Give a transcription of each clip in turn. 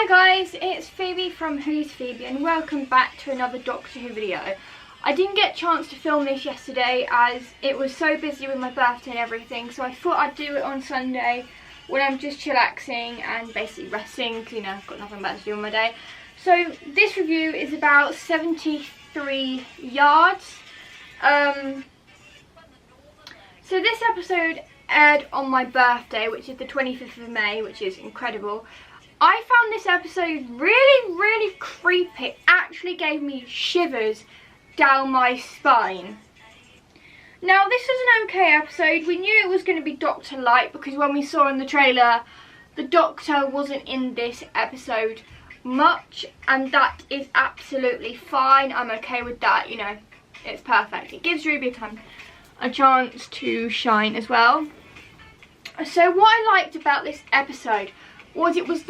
Hi guys, it's Phoebe from Who's Phoebe and welcome back to another Doctor Who video. I didn't get a chance to film this yesterday as it was so busy with my birthday and everything, so I thought I'd do it on Sunday when I'm just chillaxing and basically resting because, you know, I've got nothing better to do on my day. So this review is about 73 yards. So this episode aired on my birthday, which is the 25th of May, which is incredible. I found this episode really creepy. It actually gave me shivers down my spine. Now this was an okay episode. We knew it was going to be Dr. Light because when we saw in the trailer the Doctor wasn't in this episode much, and that is absolutely fine. I'm okay with that, you know, it's perfect. It gives Ruby a chance to shine as well. So what I liked about this episode was it was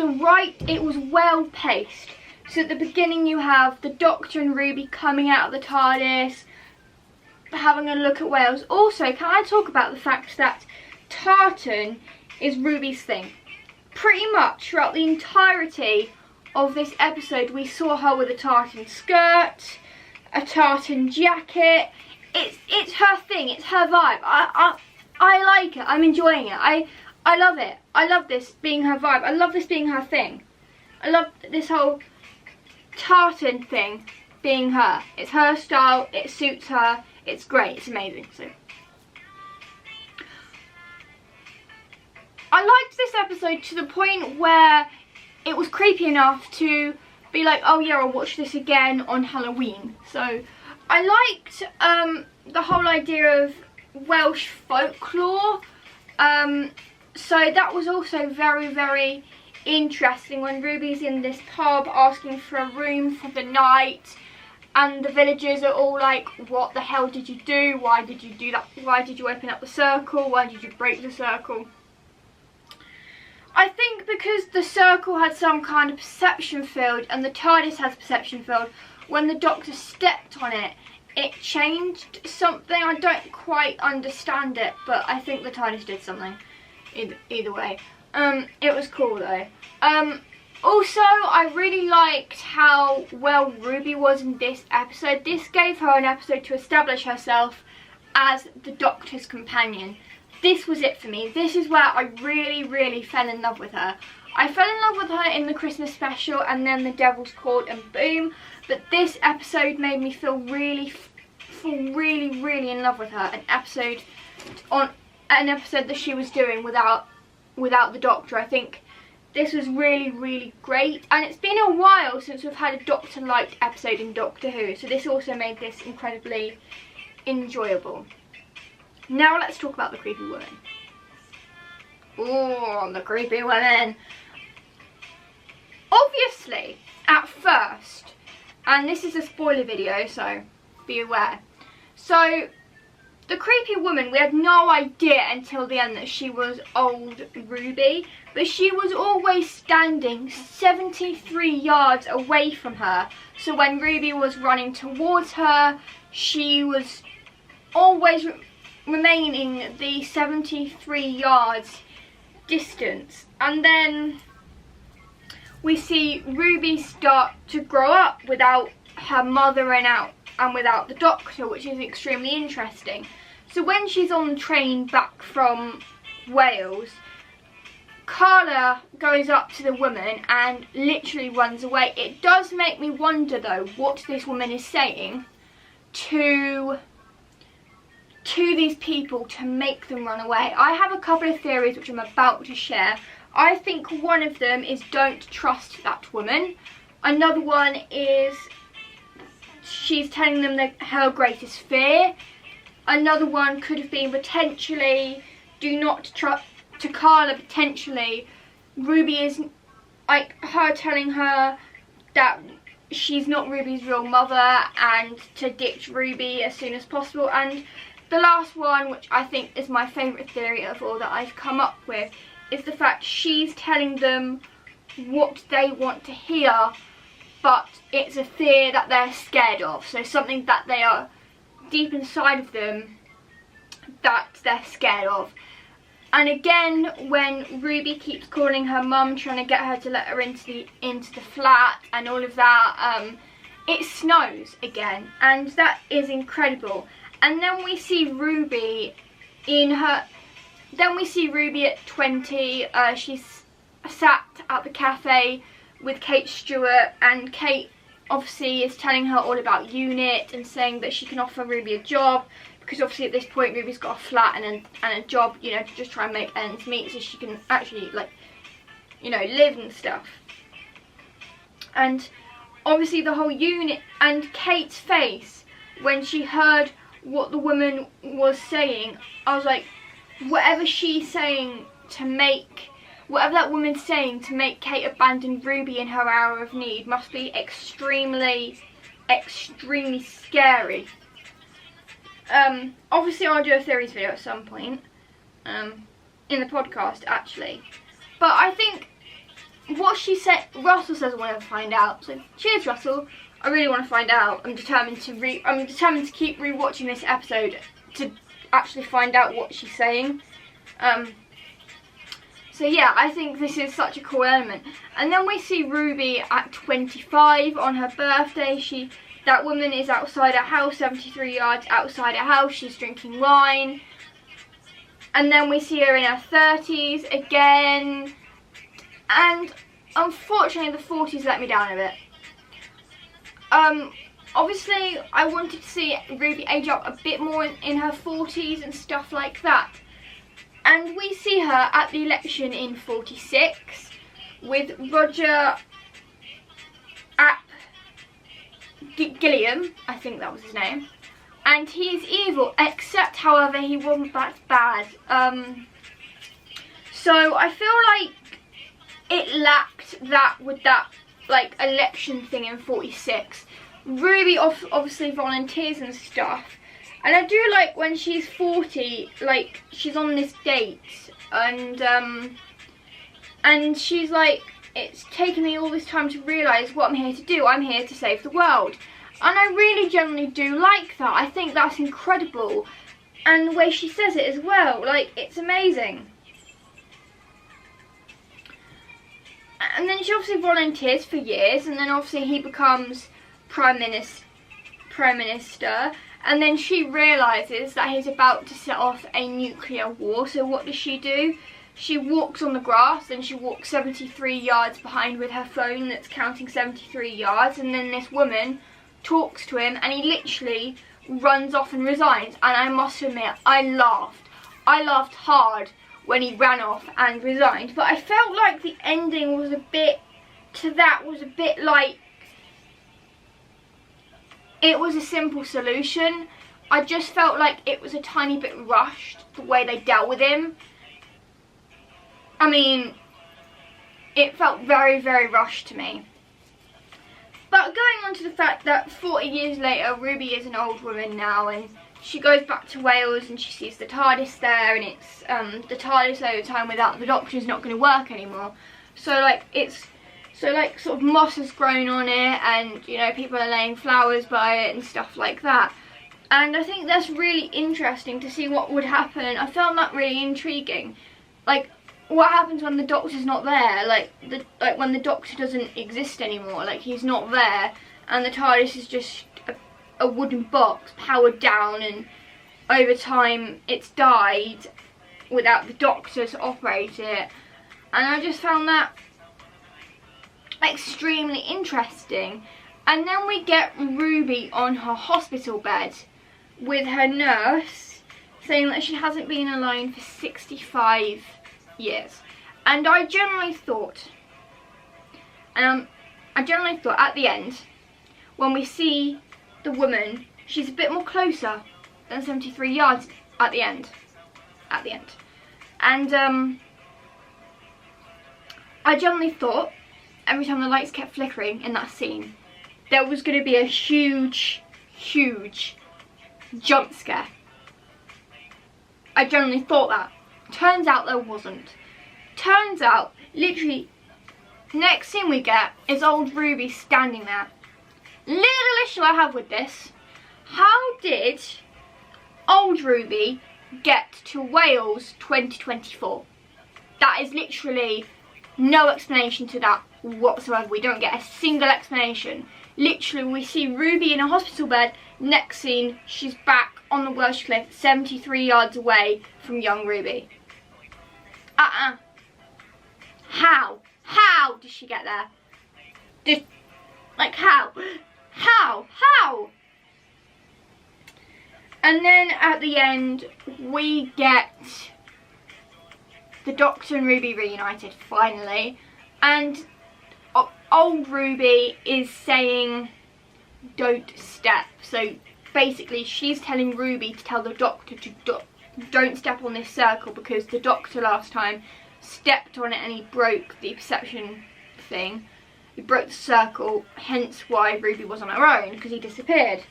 well paced. So at the beginning you have the Doctor and Ruby coming out of the TARDIS, having a look at Wales. Also, can I talk about the fact that tartan is Ruby's thing? Pretty much throughout the entirety of this episode we saw her with a tartan skirt, a tartan jacket. It's her thing, it's her vibe. I like it, I'm enjoying it. I love it. I love this being her vibe. I love this being her thing. I love this whole tartan thing being her. It's her style, it suits her, it's great, it's amazing. So I liked this episode to the point where it was creepy enough to be like, oh yeah, I'll watch this again on Halloween. So I liked the whole idea of Welsh folklore. So that was also very interesting when Ruby's in this pub asking for a room for the night and the villagers are all like, what the hell did you do? Why did you do that? Why did you open up the circle? Why did you break the circle? I think because the circle had some kind of perception field and the TARDIS has perception field, when the Doctor stepped on it, it changed something. I don't quite understand it, but I think the TARDIS did something. Either way. It was cool though. Also, I really liked how well Ruby was in this episode. This gave her an episode to establish herself as the Doctor's companion. This was it for me. This is where I really fell in love with her. I fell in love with her in the Christmas special and then the Devil's Court and boom. But this episode made me feel really in love with her. An episode that she was doing without the Doctor. I think this was really great, and it's been a while since we've had a Dr. Light episode in Doctor Who, so this also made this incredibly enjoyable. Now let's talk about the creepy woman. Oh, the creepy woman. Obviously, at first, and this is a spoiler video, so be aware. So the creepy woman, we had no idea until the end that she was old Ruby, but she was always standing 73 yards away from her. So when Ruby was running towards her, she was always remaining the 73 yards distance. And then we see Ruby start to grow up without her mother and without the Doctor, which is extremely interesting. So when she's on the train back from Wales, Carla goes up to the woman and literally runs away. It does make me wonder though what this woman is saying to these people to make them run away. I have a couple of theories which I'm about to share. I think one of them is don't trust that woman. Another one is she's telling them her greatest fear. Another one could have been potentially do not trust to Carla. Potentially Ruby is like her telling her that she's not Ruby's real mother and to ditch Ruby as soon as possible. And the last one, which I think is my favourite theory of all that I've come up with, is the fact she's telling them what they want to hear, but it's a fear that they're scared of. So something that they are deep inside of them that they're scared of. And again, when Ruby keeps calling her mum, trying to get her to let her into the flat and all of that, it snows again, and that is incredible. And then we see Ruby at 20. She's sat at the cafe with Kate Stewart, and Kate obviously is telling her all about UNIT and saying that she can offer Ruby a job, because obviously at this point Ruby's got a flat and a job, you know, to just try and make ends meet so she can actually, like, you know, live and stuff. And obviously the whole UNIT, and Kate's face when she heard what the woman was saying, I was like, whatever that woman's saying to make Kate abandon Ruby in her hour of need must be extremely, extremely scary. Obviously I'll do a theories video at some point, in the podcast actually. But I think what she said, Russell says I want to find out. So cheers, Russell. I really want to find out. I'm determined to keep rewatching this episode to actually find out what she's saying. So yeah, I think this is such a cool element. And then we see Ruby at 25 on her birthday. That woman is outside her house, 73 yards outside her house. She's drinking wine. And then we see her in her 30s again. And unfortunately the 40s let me down a bit. Obviously I wanted to see Ruby age up a bit more in her 40s and stuff like that. And we see her at the election in 46 with Roger Gilliam, I think that was his name. And he is evil, except however he wasn't that bad. So I feel like it lacked that with that, like, election thing in 46. Ruby obviously volunteers and stuff. And I do like when she's 40, like, she's on this date, and she's like, it's taken me all this time to realise what I'm here to do. I'm here to save the world. And I really genuinely do like that. I think that's incredible. And the way she says it as well, like, it's amazing. And then she obviously volunteers for years, and then obviously he becomes Prime Minister. And then she realises that he's about to set off a nuclear war. So what does she do? She walks on the grass, and she walks 73 yards behind with her phone that's counting 73 yards. And then this woman talks to him, and he literally runs off and resigns. And I must admit, I laughed. I laughed hard when he ran off and resigned. But I felt like the ending was a bit like, it was a simple solution. I just felt like it was a tiny bit rushed, the way they dealt with him. I mean, it felt very, very rushed to me. But going on to the fact that 40 years later, Ruby is an old woman now, and she goes back to Wales and she sees the TARDIS there, and it's the TARDIS over time without the Doctor is not going to work anymore. So like sort of moss has grown on it, and you know, people are laying flowers by it and stuff like that. And I think that's really interesting to see what would happen. I found that really intriguing. Like, what happens when the Doctor's not there? Like when the Doctor doesn't exist anymore, like he's not there, and the TARDIS is just a wooden box powered down, and over time it's died without the Doctor to operate it. And I just found that extremely interesting. And then we get Ruby on her hospital bed with her nurse saying that she hasn't been alone for 65 years. And I generally thought at the end, when we see the woman, she's a bit more closer than 73 yards at the end. And I generally thought, every time the lights kept flickering in that scene, there was going to be a huge, huge jump scare. I generally thought that. Turns out there wasn't. Turns out, literally, next scene we get is old Ruby standing there. Little issue I have with this. How did old Ruby get to Wales 2024. That is literally no explanation to that whatsoever. We don't get a single explanation. Literally, we see Ruby in a hospital bed. Next scene, she's back on the Welsh Cliff, 73 yards away from young Ruby. How? How did she get there? Like, how? How? And then at the end, we get the Doctor and Ruby reunited, finally. And old Ruby is saying, don't step. So basically, she's telling Ruby to tell the Doctor to don't step on this circle, because the Doctor last time stepped on it and he broke the perception thing. He broke the circle, hence why Ruby was on her own, because he disappeared.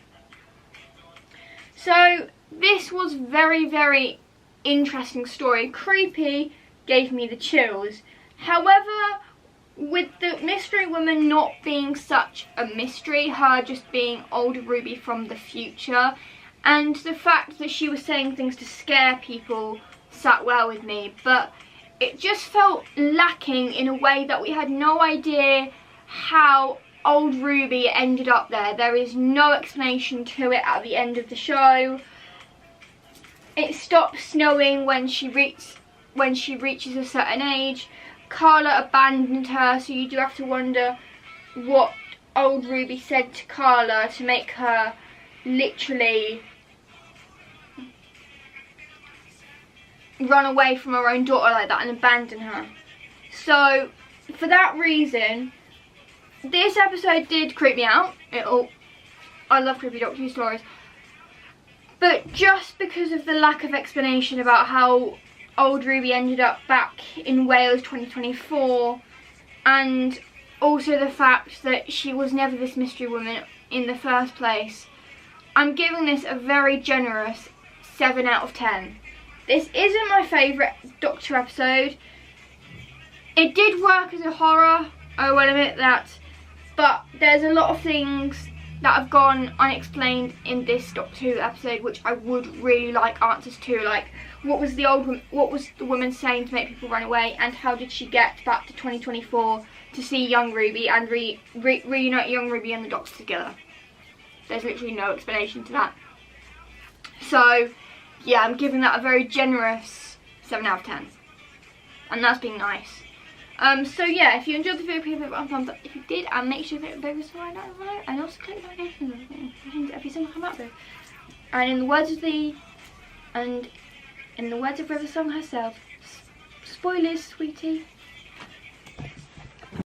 So this was very, very interesting story. Creepy, gave me the chills. However, with the mystery woman not being such a mystery, her just being older Ruby from the future, and the fact that she was saying things to scare people sat well with me, but it just felt lacking in a way that we had no idea how old Ruby ended up there. There is no explanation to it at the end of the show. It stopped snowing when she reaches a certain age. Carla abandoned her, so you do have to wonder what old Ruby said to Carla to make her literally run away from her own daughter like that and abandon her. So for that reason, this episode did creep me out. I love creepy Doctor Who stories, but just because of the lack of explanation about how old Ruby ended up back in Wales 2024, and also the fact that she was never this mystery woman in the first place, I'm giving this a very generous 7 out of 10. This isn't my favourite Doctor episode. It did work as a horror, I will admit that, but there's a lot of things that have gone unexplained in this Doctor Who episode which I would really like answers to, like what was the woman saying to make people run away, and how did she get back to 2024 to see young Ruby and reunite young Ruby and the Doctor together. There's literally no explanation to that. So yeah, I'm giving that a very generous 7 out of 10, and that's being nice. So yeah, if you enjoyed the video, please give it a thumbs up if you did, and make sure you hit the bell subscribe down below, and also click the notifications every single time I upload. And in the words of River Song herself, spoilers, sweetie.